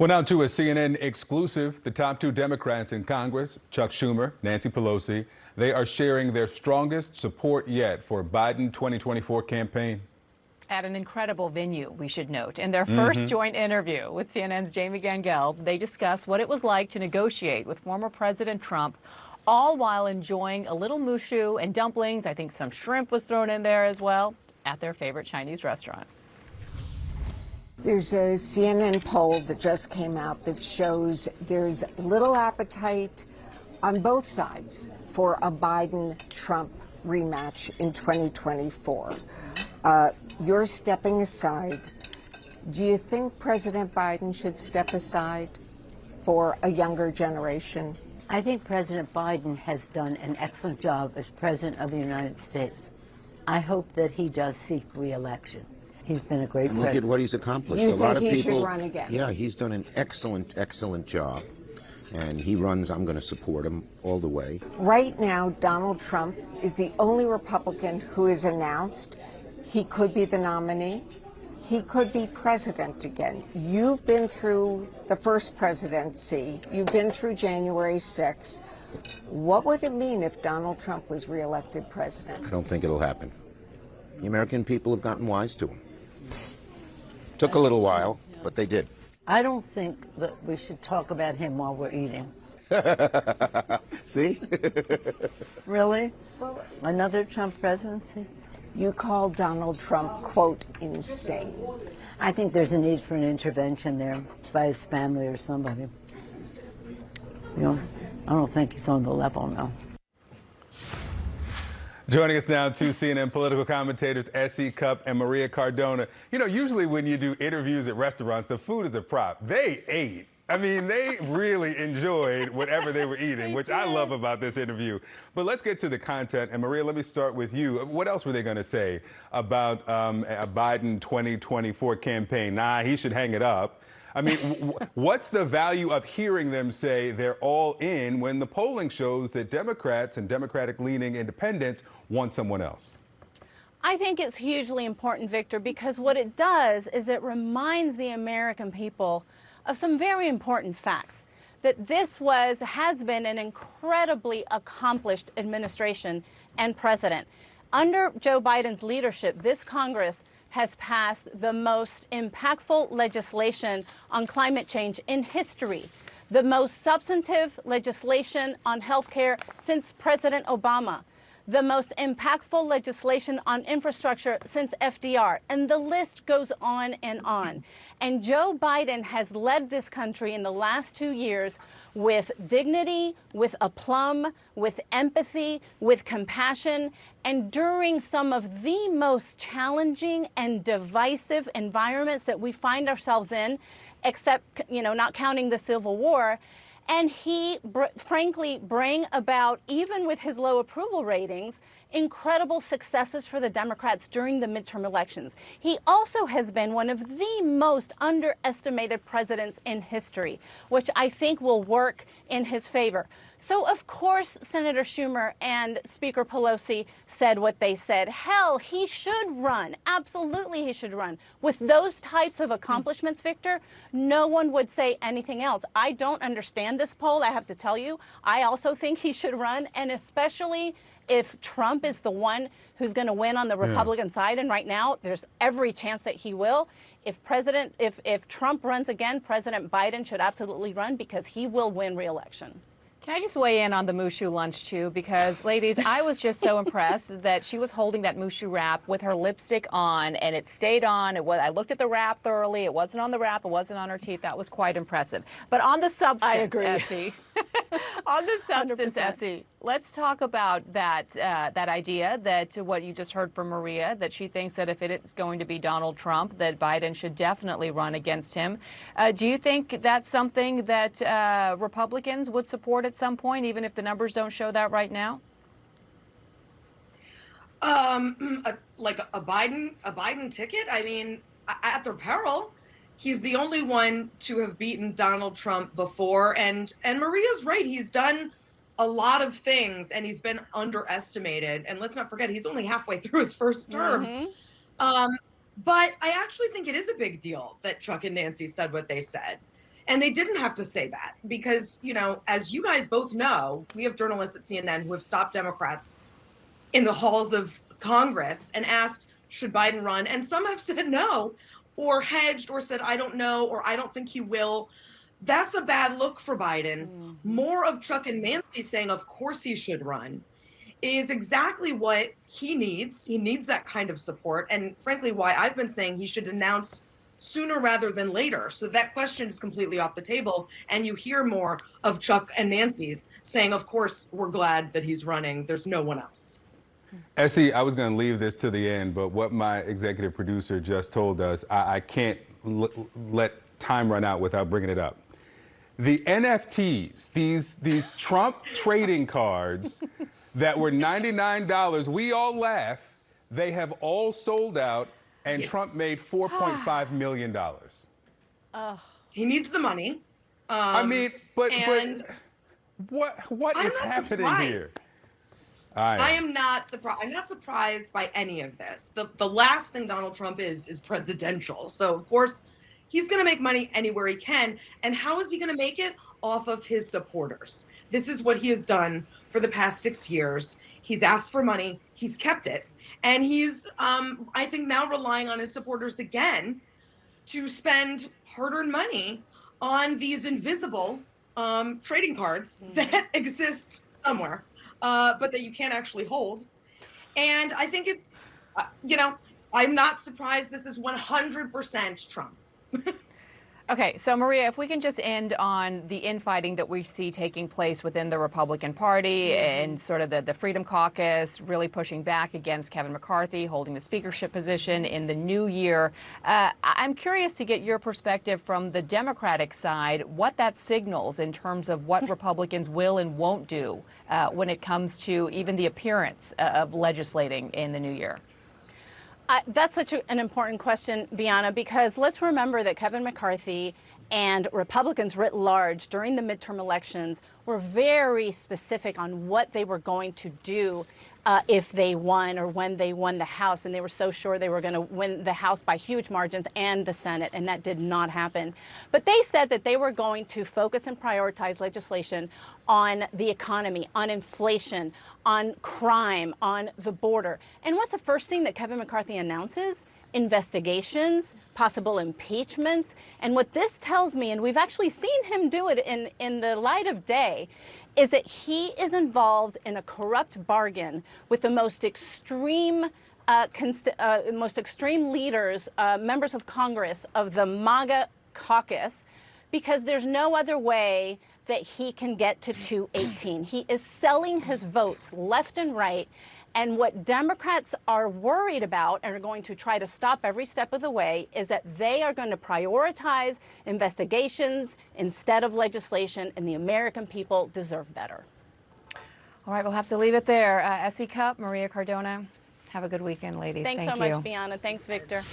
Well, now to a CNN exclusive, the top two Democrats in Congress, Chuck Schumer, Nancy Pelosi, they are sharing their strongest support yet for Biden 2024 campaign. At an incredible venue, we should note. In their first joint interview with CNN's Jamie Gangel, they discuss what it was like to negotiate with former President Trump, all while enjoying a little mushu and dumplings. I think some shrimp was thrown in there as well, at their favorite Chinese restaurant. There's a CNN poll that just came out that shows there's little appetite on both sides for a Biden-Trump rematch in 2024. You're stepping aside. Do you think President Biden should step aside for a younger generation? I think President Biden has done an excellent job as President of the United States. I hope that he does seek re-election. He's been a great president. Look at what he's accomplished. You a lot of think he people should run again? Yeah, he's done an excellent job. And he runs, I'm going to support him all the way. Right now, Donald Trump is the only Republican who has announced he could be the nominee. He could be president again. You've been through the first presidency. You've been through January 6th. What would it mean if Donald Trump was reelected president? I don't think it'll happen. The American people have gotten wise to him. Took a little while, but they did. I don't think that we should talk about him while we're eating. See? Really? Another Trump presidency? You call Donald Trump, quote, insane. I think there's a need for an intervention there by his family or somebody. You know, I don't think he's on the level now. Joining us now, two CNN political commentators, S.E. Cupp and Maria Cardona. You know, usually when you do interviews at restaurants, the food is a prop. They ate. I mean, they really enjoyed whatever they were eating, which I love about this interview. But let's get to the content. And Maria, let me start with you. What else were they going to say about a Biden 2024 campaign? Nah, he should hang it up. I mean, what's the value of hearing them say they're all in when the polling shows that Democrats and Democratic-leaning independents want someone else? I think it's hugely important, Victor, because what it does is it reminds the American people of some very important facts. That this has been an incredibly accomplished administration and president. Under Joe Biden's leadership, this Congress has passed the most impactful legislation on climate change in history, the most substantive legislation on health care since President Obama, the most impactful legislation on infrastructure since FDR, and the list goes on and on. And Joe Biden has led this country in the last 2 years with dignity, with aplomb, with empathy, with compassion, and during some of the most challenging and divisive environments that we find ourselves in, except, you know, not counting the Civil War. And he, frankly, bring about, even with his low approval ratings, incredible successes for the Democrats during the midterm elections. He also has been one of the most underestimated presidents in history, which I think will work in his favor. So, of course, Senator Schumer and Speaker Pelosi said what they said. Hell, he should run. Absolutely, he should run. With those types of accomplishments, Victor, no one would say anything else. I don't understand this poll, I have to tell you. I also think he should run, and especially if Trump is the one who's going to win on the Republican side, and right now there's every chance that he will. If Trump runs again, President Biden should absolutely run because he will win re-election. Can I just weigh in on the mushu lunch, too? Because, ladies, I was just so impressed that she was holding that mushu wrap with her lipstick on, and it stayed on. I looked at the wrap thoroughly. It wasn't on the wrap. It wasn't on her teeth. That was quite impressive. But on the substance, I agree. Essie, on the substance, 100%. Essie, let's talk about that idea that what you just heard from Maria, that she thinks that if it is going to be Donald Trump, that Biden should definitely run against him. Do you think that's something that Republicans would support at some point, even if the numbers don't show that right now? Like a Biden ticket? I mean, at their peril. He's the only one to have beaten Donald Trump before, and Maria's right. He's done a lot of things, and he's been underestimated. And let's not forget, he's only halfway through his first term. But I actually think it is a big deal that Chuck and Nancy said what they said. And they didn't have to say that because, you know, as you guys both know, we have journalists at CNN who have stopped Democrats in the halls of Congress and asked, should Biden run? And some have said no, or hedged, or said, I don't know, or I don't think he will. That's a bad look for Biden. More of Chuck and Nancy saying, of course he should run, is exactly what he needs. He needs that kind of support. And frankly, why I've been saying he should announce sooner rather than later. So that question is completely off the table. And you hear more of Chuck and Nancy's saying, of course, we're glad that he's running. There's no one else. Essie, I was going to leave this to the end, but what my executive producer just told us, I can't let time run out without bringing it up. The NFTs, these Trump trading cards that were $99, we all laugh, they have all sold out, and Trump made $4.5 million. He needs the money. I mean, but what is happening here? I am not surprised. I'm not surprised by any of this. The last thing Donald Trump is presidential. So of course, he's going to make money anywhere he can. And how is he going to make it? Off of his supporters. This is what he has done for the past 6 years. He's asked for money. He's kept it. And he's, I think, now relying on his supporters again to spend hard-earned money on these invisible trading cards that exist somewhere, but that you can't actually hold. And I think it's, you know, I'm not surprised this is 100% Trump. Okay, so Maria, if we can just end on the infighting that we see taking place within the Republican Party and sort of the Freedom Caucus really pushing back against Kevin McCarthy holding the speakership position in the new year. I'm curious to get your perspective from the Democratic side, what that signals in terms of what Republicans will and won't do when it comes to even the appearance of legislating in the new year. That's such an important question, Bianna, because let's remember that Kevin McCarthy and Republicans writ large during the midterm elections were very specific on what they were going to do if they won or when they won the House. And they were so sure they were going to win the House by huge margins and the Senate, and that did not happen. But they said that they were going to focus and prioritize legislation on the economy, on inflation, on crime, on the border. And what's the first thing that Kevin McCarthy announces? Investigations, possible impeachments. And what this tells me, and we've actually seen him do it in the light of day, is that he is involved in a corrupt bargain with the most extreme leaders, members of Congress of the MAGA caucus, because there's no other way that he can get to 218. He is selling his votes left and right. And what Democrats are worried about and are going to try to stop every step of the way is that they are going to prioritize investigations instead of legislation, and the American people deserve better. All right, we'll have to leave it there. Essie Cupp, Maria Cardona, have a good weekend, ladies. Thanks so much, Bianna. Thanks, Victor.